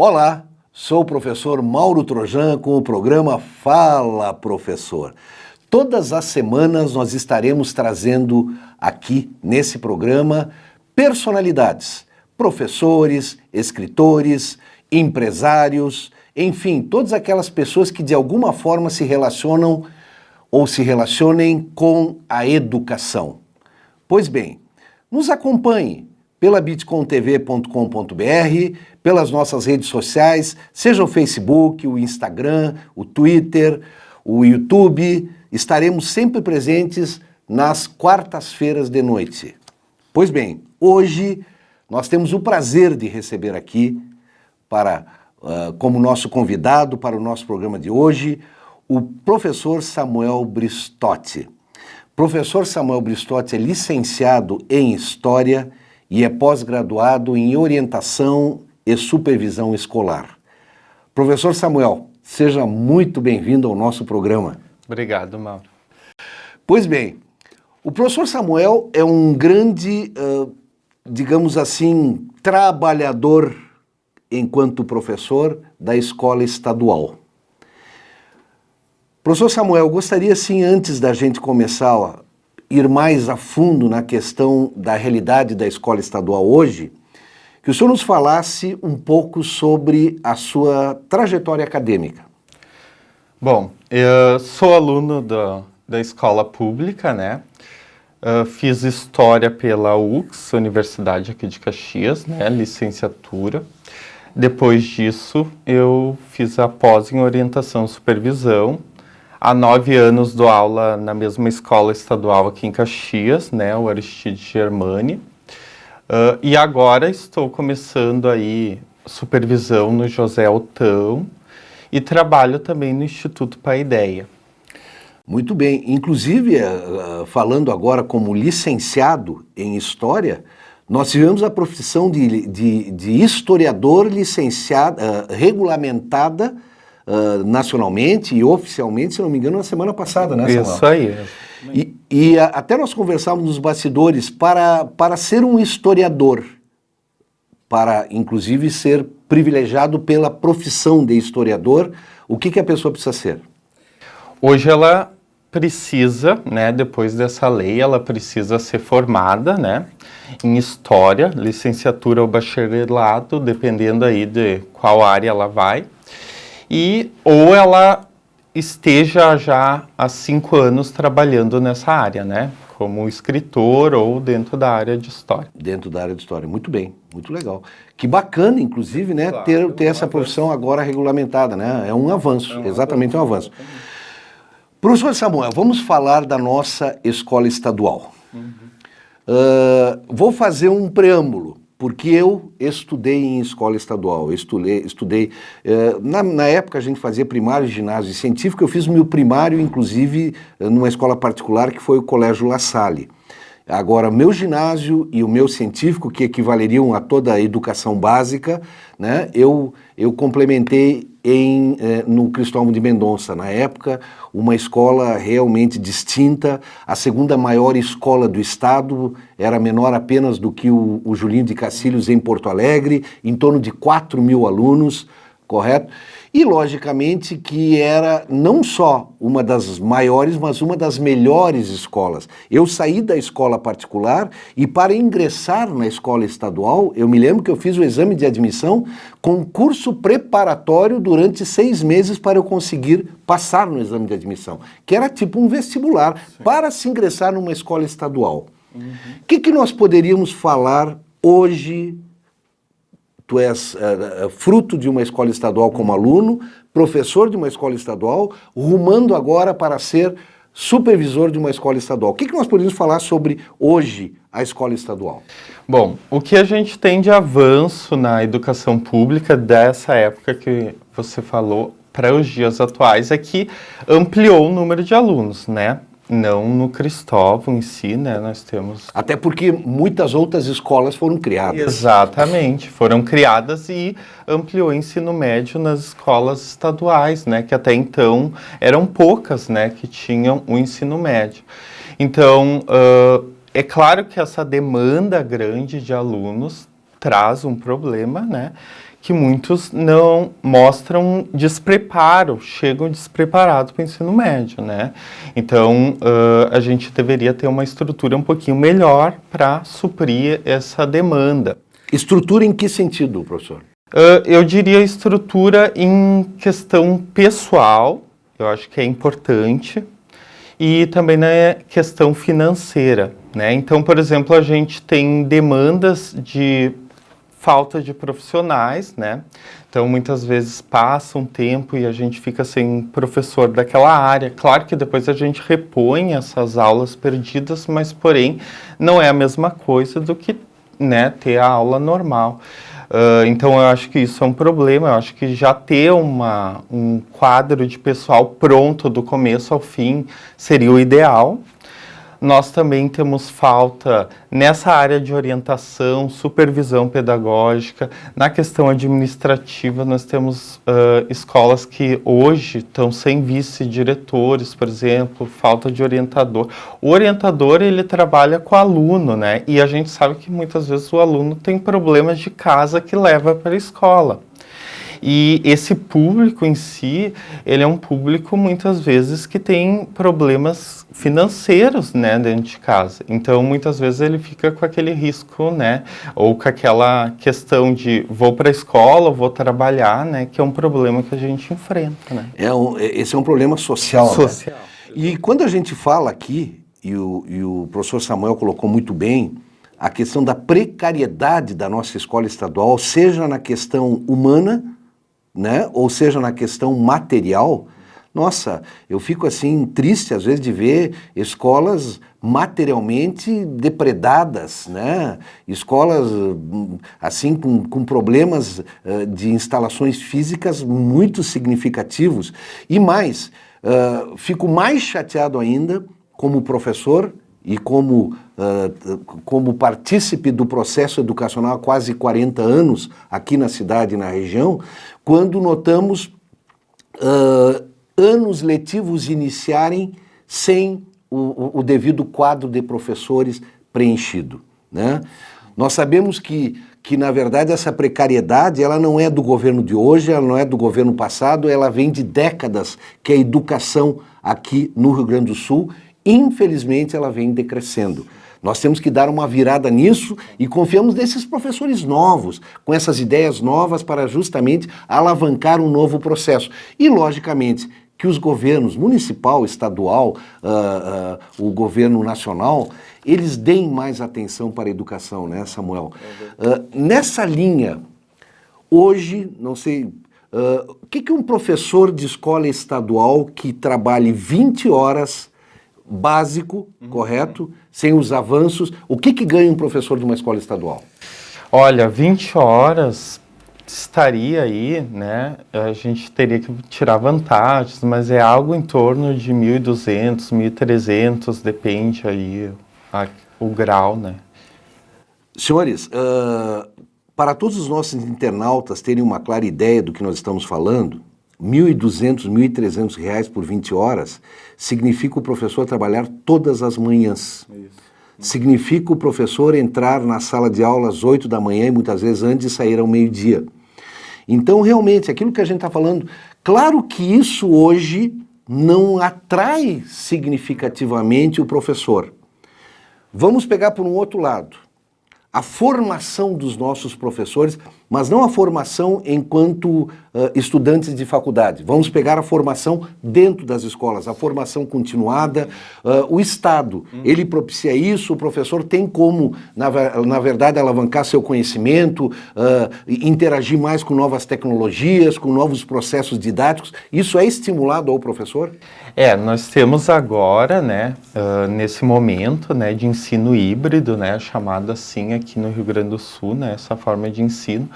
Olá, sou o professor Mauro Trojan com o programa Fala Professor. Todas as semanas nós estaremos trazendo aqui nesse programa personalidades, professores, escritores, empresários, enfim, todas aquelas pessoas que de alguma forma se relacionam ou se relacionem com a educação. Pois bem, nos acompanhe pela bitcontv.com.br, pelas nossas redes sociais, seja o Facebook, o Instagram, o Twitter, o YouTube. Estaremos sempre presentes nas quartas-feiras de noite. Pois bem, hoje nós temos o prazer de receber aqui, como nosso convidado para o nosso programa de hoje, o professor Samuel Bristotti. Professor Samuel Bristotti é licenciado em História e é pós-graduado em Orientação e Supervisão Escolar. Professor Samuel, seja muito bem-vindo ao nosso programa. Obrigado, Mauro. Pois bem, o professor Samuel é um grande, digamos assim, trabalhador enquanto professor da escola estadual. Professor Samuel, gostaria sim, antes da gente começar a ir mais a fundo na questão da realidade da escola estadual hoje, que o senhor nos falasse um pouco sobre a sua trajetória acadêmica. Bom, eu sou aluno da escola pública, né? Fiz História pela UX, Universidade aqui de Caxias, né? Licenciatura. Depois disso, eu fiz a pós em Orientação e Supervisão. Há 9 anos dou aula na mesma escola estadual aqui em Caxias, né, o Aristide Germani. E agora estou começando aí supervisão no José Otão e trabalho também no Instituto Paideia. Muito bem. Inclusive, falando agora como licenciado em História, nós tivemos a profissão de historiador licenciado, regulamentada nacionalmente e oficialmente, se não me engano, na semana passada, né, Samuel? Isso aí. E até nós conversávamos nos bastidores para ser um historiador, para inclusive ser privilegiado pela profissão de historiador, o que a pessoa precisa ser? Hoje ela precisa, né, depois dessa lei, ela precisa ser formada, né, em História, licenciatura ou bacharelado, dependendo aí de qual área ela vai. Ou ela esteja já há 5 anos trabalhando nessa área, né? Como escritor ou dentro da área de História. Dentro da área de História. Muito bem, muito legal. Que bacana, inclusive, né? Claro, ter essa profissão agora regulamentada, né? É um avanço, exatamente um avanço. Professor Samuel, vamos falar da nossa escola estadual. Vou fazer um preâmbulo. Porque eu estudei em escola estadual, na época a gente fazia primário, ginásio e científico, eu fiz o meu primário, inclusive, numa escola particular que foi o Colégio La Salle. Agora, meu ginásio e o meu científico, que equivaleriam a toda a educação básica, né, eu complementei no Cristóvão de Mendonça, na época, uma escola realmente distinta, a segunda maior escola do estado, era menor apenas do que o Julinho de Cacilhos em Porto Alegre, em torno de 4.000 alunos, correto? E, logicamente, que era não só uma das maiores, mas uma das melhores escolas. Eu saí da escola particular e, para ingressar na escola estadual, eu me lembro que eu fiz o exame de admissão com curso preparatório durante 6 meses para eu conseguir passar no exame de admissão, que era tipo um vestibular. Sim. Para se ingressar numa escola estadual. O que nós poderíamos falar hoje? Tu és fruto de uma escola estadual como aluno, professor de uma escola estadual, rumando agora para ser supervisor de uma escola estadual. O que nós podemos falar sobre hoje a escola estadual? Bom, o que a gente tem de avanço na educação pública dessa época que você falou para os dias atuais é que ampliou o número de alunos, né? Não no Cristóvão em si, né? Nós temos... Até porque muitas outras escolas foram criadas. Exatamente, foram criadas e ampliou o ensino médio nas escolas estaduais, né? Que até então eram poucas, né? Que tinham o ensino médio. Então, é claro que essa demanda grande de alunos traz um problema, né? que muitos não mostram despreparo, chegam despreparados para o ensino médio, né? Então, a gente deveria ter uma estrutura um pouquinho melhor para suprir essa demanda. Estrutura em que sentido, professor? Eu diria estrutura em questão pessoal, eu acho que é importante, e também na questão financeira, né? Então, por exemplo, a gente tem demandas de falta de profissionais, né? Então, muitas vezes passa um tempo e a gente fica sem professor daquela área. Claro que depois a gente repõe essas aulas perdidas, mas, porém, não é a mesma coisa do que, né, ter a aula normal. Então, eu acho que isso é um problema. Eu acho que já ter um quadro de pessoal pronto do começo ao fim seria o ideal. Nós também temos falta nessa área de orientação, supervisão pedagógica. Na questão administrativa, nós temos escolas que hoje estão sem vice-diretores, por exemplo, falta de orientador. O orientador, ele trabalha com o aluno, né? E a gente sabe que muitas vezes o aluno tem problemas de casa que leva para a escola. E esse público em si, ele é um público muitas vezes que tem problemas financeiros, né, dentro de casa. Então, muitas vezes ele fica com aquele risco, né, ou com aquela questão de vou para a escola, vou trabalhar, né, que é um problema que a gente enfrenta, né. Esse é um problema social. Social. Né? E quando a gente fala aqui, e o professor Samuel colocou muito bem, a questão da precariedade da nossa escola estadual, seja na questão humana, né, ou seja na questão material, nossa, eu fico assim triste às vezes de ver escolas materialmente depredadas, né, escolas assim com problemas de instalações físicas muito significativos. E mais, fico mais chateado ainda como professor e como partícipe do processo educacional há quase 40 anos aqui na cidade e na região, quando notamos anos letivos iniciarem sem o devido quadro de professores preenchido, né? Nós sabemos que na verdade essa precariedade ela não é do governo de hoje, ela não é do governo passado, ela vem de décadas que a educação aqui no Rio Grande do Sul, infelizmente, ela vem decrescendo. Nós temos que dar uma virada nisso e confiamos nesses professores novos, com essas ideias novas para justamente alavancar um novo processo. E, logicamente, que os governos municipal, estadual, o governo nacional, eles deem mais atenção para a educação, né, Samuel? Nessa linha, hoje, não sei... o que um professor de escola estadual que trabalhe 20 horas básico, correto, sem os avanços, o que ganha um professor de uma escola estadual? Olha, 20 horas estaria aí, né, a gente teria que tirar vantagens, mas é algo em torno de 1.200, 1.300, depende aí o grau, né. Senhores, para todos os nossos internautas terem uma clara ideia do que nós estamos falando, R$1.200, R$1.300 por 20 horas significa o professor trabalhar todas as manhãs. Isso. Significa o professor entrar na sala de aula às 8 da manhã e muitas vezes antes de sair ao meio-dia. Então, realmente, aquilo que a gente está falando, claro que isso hoje não atrai significativamente o professor. Vamos pegar por um outro lado. A formação dos nossos professores, mas não a formação enquanto estudantes de faculdade. Vamos pegar a formação dentro das escolas, a formação continuada. O Estado, ele propicia isso, o professor tem como, na verdade, alavancar seu conhecimento, interagir mais com novas tecnologias, com novos processos didáticos. Isso é estimulado ao professor? Nós temos agora, né, nesse momento, né, de ensino híbrido, né, chamado assim aqui no Rio Grande do Sul, né, essa forma de ensino,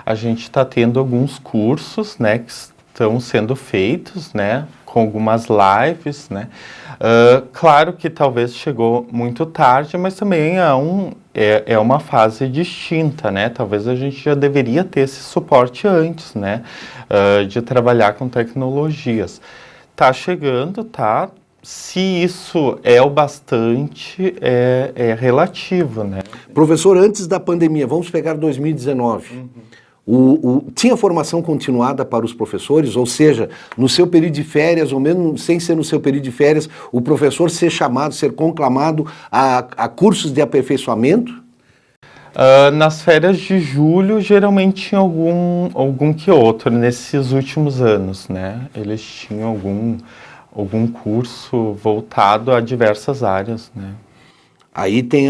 a gente está tendo alguns cursos, né, que estão sendo feitos, né, com algumas lives, né. Claro que talvez chegou muito tarde, mas também é uma fase distinta, né, talvez a gente já deveria ter esse suporte antes, né, de trabalhar com tecnologias. Tá chegando, tá? Se isso é o bastante, é relativo, né? Professor, antes da pandemia, vamos pegar 2019. Tinha formação continuada para os professores, ou seja, no seu período de férias, ou mesmo sem ser no seu período de férias, o professor ser chamado, ser conclamado a cursos de aperfeiçoamento? Nas férias de julho, geralmente tinha algum que outro, nesses últimos anos, né? Eles tinham algum curso voltado a diversas áreas, né? Aí tem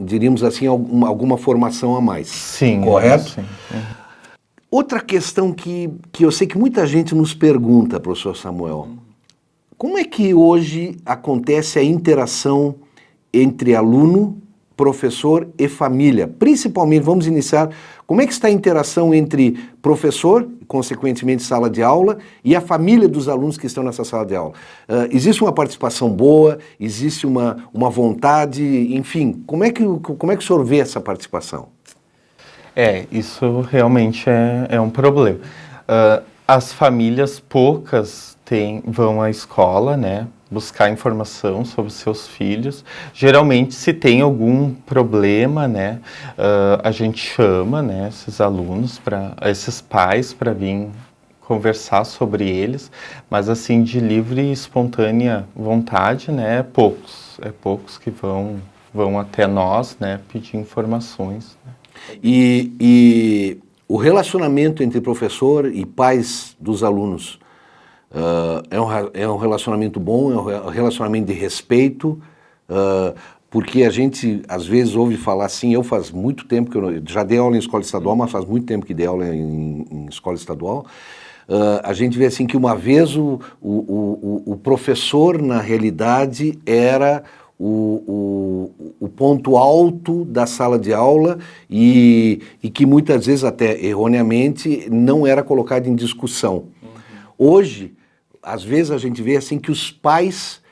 diríamos assim, alguma formação a mais. Sim. Correto? Sim. Outra questão que eu sei que muita gente nos pergunta, professor Samuel, como é que hoje acontece a interação entre aluno, professor e família? Principalmente, vamos iniciar, como é que está a interação entre professor, consequentemente sala de aula, e a família dos alunos que estão nessa sala de aula? Existe uma participação boa? Existe uma vontade? Enfim, como é que o senhor vê essa participação? Isso realmente é um problema. As famílias, poucas vão à escola, né, buscar informação sobre seus filhos. Geralmente, se tem algum problema, né, a gente chama, né, esses pais para vir conversar sobre eles, mas assim, de livre e espontânea vontade, né, é poucos que vão até nós, né, pedir informações, né. E o relacionamento entre professor e pais dos alunos é um relacionamento bom, é um relacionamento de respeito, porque a gente às vezes ouve falar assim, eu faz muito tempo que eu já dei aula em escola estadual, mas faz muito tempo que dei aula em escola estadual, a gente vê assim que uma vez o professor na realidade era o ponto alto da sala de aula e que muitas vezes até erroneamente não era colocado em discussão. Hoje, às vezes a gente vê assim que os pais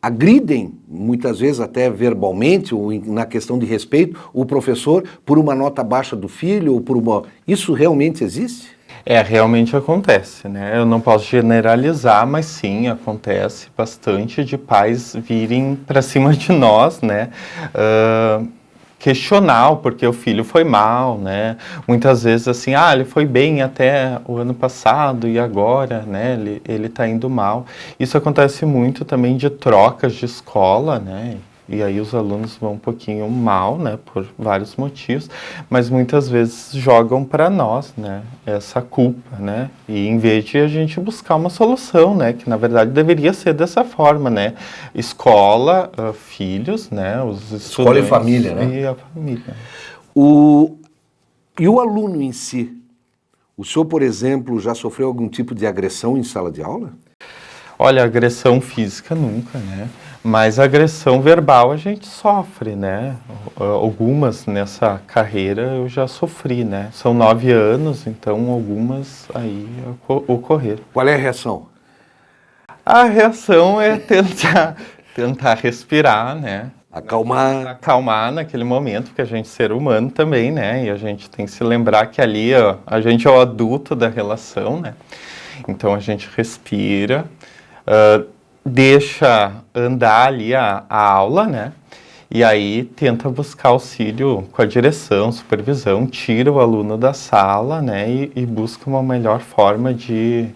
agridem, muitas vezes até verbalmente ou na questão de respeito, o professor por uma nota baixa do filho ou por uma... Isso realmente existe? Realmente acontece, né? Eu não posso generalizar, mas sim, acontece bastante de pais virem para cima de nós, né? Questionar o porquê o filho foi mal, né? Muitas vezes assim, ele foi bem até o ano passado e agora, né? Ele tá indo mal. Isso acontece muito também de trocas de escola, né? E aí os alunos vão um pouquinho mal, né, por vários motivos, mas muitas vezes jogam para nós, né, essa culpa, né, e em vez de a gente buscar uma solução, né, que na verdade deveria ser dessa forma, né, escola, filhos, né, os estudantes. Escola e família, né? E a família. E o aluno em si? O senhor, por exemplo, já sofreu algum tipo de agressão em sala de aula? Olha, agressão física nunca, né? Mas agressão verbal a gente sofre, né? Algumas nessa carreira eu já sofri, né? São 9 anos, então algumas aí ocorreram. Qual é a reação? A reação é tentar respirar, né? Acalmar naquele momento, porque a gente é ser humano também, né? E a gente tem que se lembrar que ali a gente é o adulto da relação, né? Então a gente respira, deixa andar ali a aula, né? E aí tenta buscar auxílio com a direção, supervisão, tira o aluno da sala, né? E busca uma melhor forma de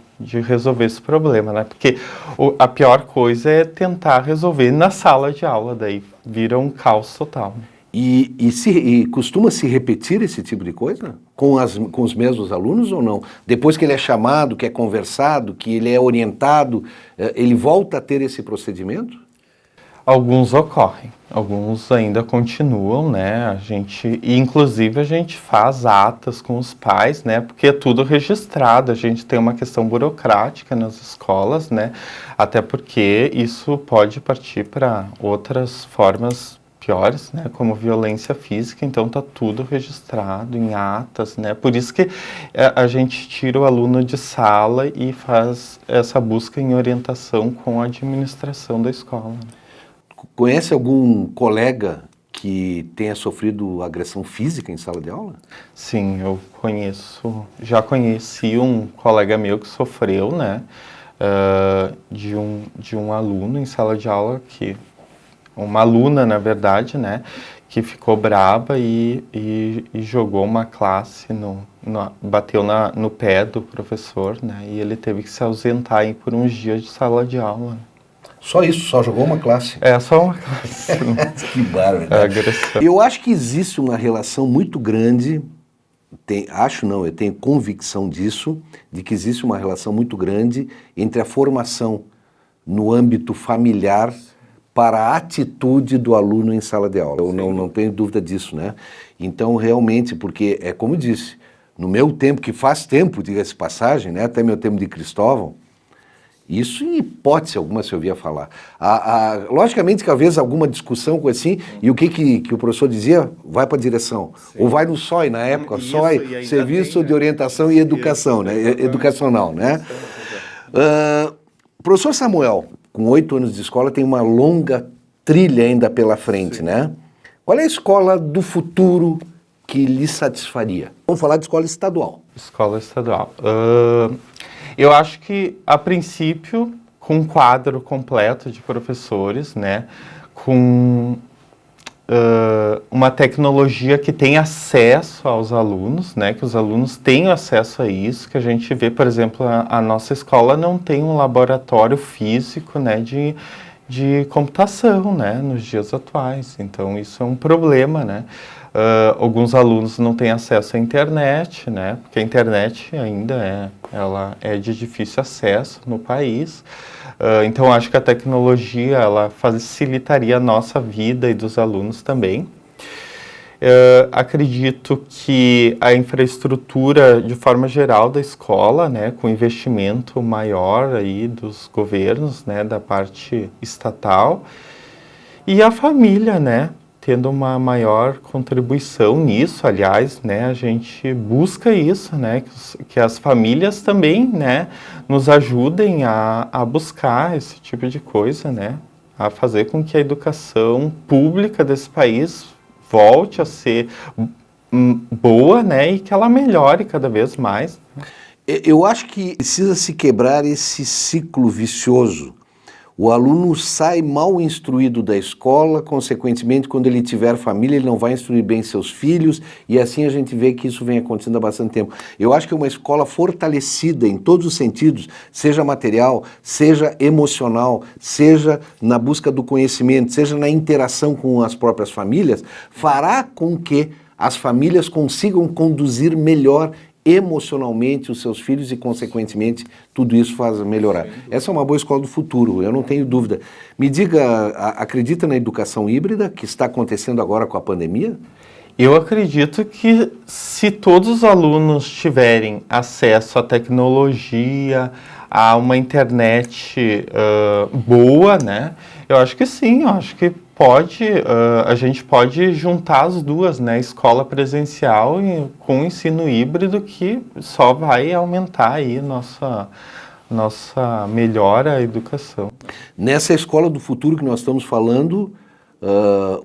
resolver esse problema, né? Porque a pior coisa é tentar resolver na sala de aula, daí vira um caos total. E costuma se repetir esse tipo de coisa? Com os mesmos alunos ou não? Depois que ele é chamado, que é conversado, que ele é orientado, ele volta a ter esse procedimento? Alguns ocorrem, alguns ainda continuam, né? Inclusive a gente faz atas com os pais, né? Porque é tudo registrado, a gente tem uma questão burocrática nas escolas, né? Até porque isso pode partir para outras formas piores, né, como violência física, então tá tudo registrado em atas, né, por isso que a gente tira o aluno de sala e faz essa busca em orientação com a administração da escola. Conhece algum colega que tenha sofrido agressão física em sala de aula? Sim, já conheci um colega meu que sofreu, né, de um aluno em sala de aula que uma aluna, na verdade, né, que ficou braba e jogou uma classe, bateu no pé do professor, né, e ele teve que se ausentar aí por uns dias de sala de aula. Né. Só isso, só jogou uma classe. É, só uma classe. Né? Que bárbaro. É agressão. Eu acho que existe uma relação muito grande, eu tenho convicção disso, de que existe uma relação muito grande entre a formação no âmbito familiar para a atitude do aluno em sala de aula. Eu não tenho dúvida disso, né? Então, realmente, porque é como eu disse, no meu tempo, que faz tempo, diga-se passagem, né? Até meu tempo de Cristóvão, isso em hipótese alguma se ouvia falar. Logicamente que às vezes alguma discussão com assim, e o que o professor dizia? Vai para a direção. Sim. Ou vai no SOI, na época, isso, SOI, Serviço de Orientação e Educação, né? Educacional, né? Professor Samuel, com 8 anos de escola, tem uma longa trilha ainda pela frente, né? Qual é a escola do futuro que lhe satisfaria? Vamos falar de escola estadual. Escola estadual. Eu acho que, a princípio, com um quadro completo de professores, né, com uma tecnologia que tem acesso aos alunos, né, que os alunos tenham acesso a isso, que a gente vê, por exemplo, a nossa escola não tem um laboratório físico, né, de computação, né, nos dias atuais. Então, isso é um problema, né. Alguns alunos não têm acesso à internet, né, porque a internet ainda ela é de difícil acesso no país. Então, acho que a tecnologia ela facilitaria a nossa vida e dos alunos também. Acredito que a infraestrutura, de forma geral, da escola, né, com investimento maior aí dos governos, né, da parte estatal, e a família, né, tendo uma maior contribuição nisso. Aliás, né, a gente busca isso, né, que as famílias também, né, nos ajudem a buscar esse tipo de coisa, né, a fazer com que a educação pública desse país volte a ser boa, né, e que ela melhore cada vez mais. Eu acho que precisa se quebrar esse ciclo vicioso. O aluno sai mal instruído da escola, consequentemente, quando ele tiver família, ele não vai instruir bem seus filhos, e assim a gente vê que isso vem acontecendo há bastante tempo. Eu acho que uma escola fortalecida em todos os sentidos, seja material, seja emocional, seja na busca do conhecimento, seja na interação com as próprias famílias, fará com que as famílias consigam conduzir melhor emocionalmente os seus filhos e, consequentemente, tudo isso faz melhorar. Essa é uma boa escola do futuro, eu não tenho dúvida. Me diga, acredita na educação híbrida que está acontecendo agora com a pandemia? Eu acredito que se todos os alunos tiverem acesso à tecnologia, a uma internet boa, né? Eu acho que sim, eu acho que a gente pode juntar as duas, né? Escola presencial com ensino híbrido, que só vai aumentar aí nossa melhora à educação. Nessa escola do futuro que nós estamos falando,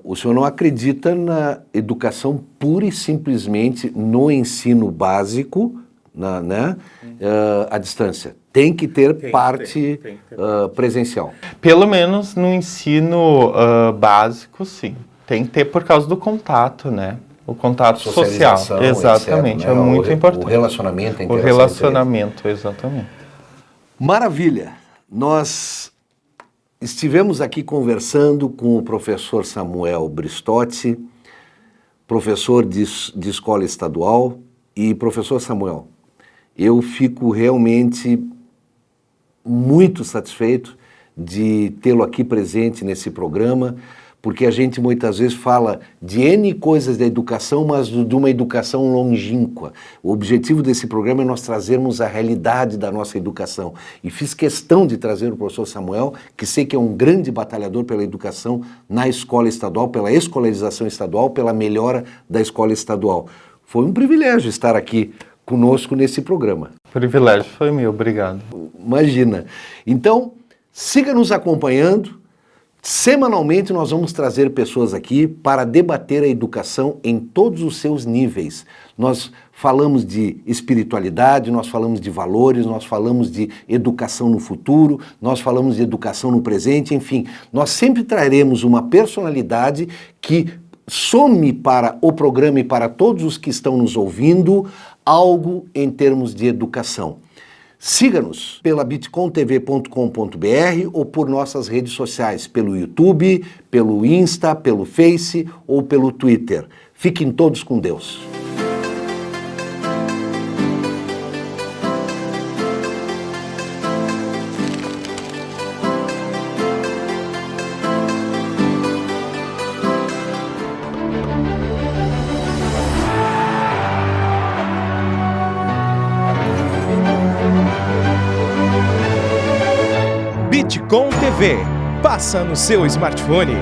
o senhor não acredita na educação pura e simplesmente no ensino básico, né? À distância. Tem que ter parte presencial. Pelo menos no ensino básico, sim. Tem que ter por causa do contato, né? O contato social. Exatamente, etc, né? É muito importante. O relacionamento, a interação. O relacionamento, exatamente. Maravilha! Nós estivemos aqui conversando com o professor Samuel Bristotti, professor de escola estadual. E, professor Samuel, eu fico realmente muito satisfeito de tê-lo aqui presente nesse programa, porque a gente muitas vezes fala de N coisas da educação, mas de uma educação longínqua. O objetivo desse programa é nós trazermos a realidade da nossa educação. E fiz questão de trazer o professor Samuel, que sei que é um grande batalhador pela educação na escola estadual, pela escolarização estadual, pela melhora da escola estadual. Foi um privilégio estar aqui conosco nesse programa. O privilégio foi meu, obrigado. Imagina. Então, siga nos acompanhando, Semanalmente nós vamos trazer pessoas aqui para debater a educação em todos os seus níveis. Nós falamos de espiritualidade, nós falamos de valores, nós falamos de educação no futuro, nós falamos de educação no presente, enfim. Nós sempre traremos uma personalidade que some para o programa e para todos os que estão nos ouvindo algo em termos de educação. Siga-nos pela bitcontv.com.br ou por nossas redes sociais, pelo YouTube, pelo Insta, pelo Face ou pelo Twitter. Fiquem todos com Deus. Bitcom TV. Passa no seu smartphone.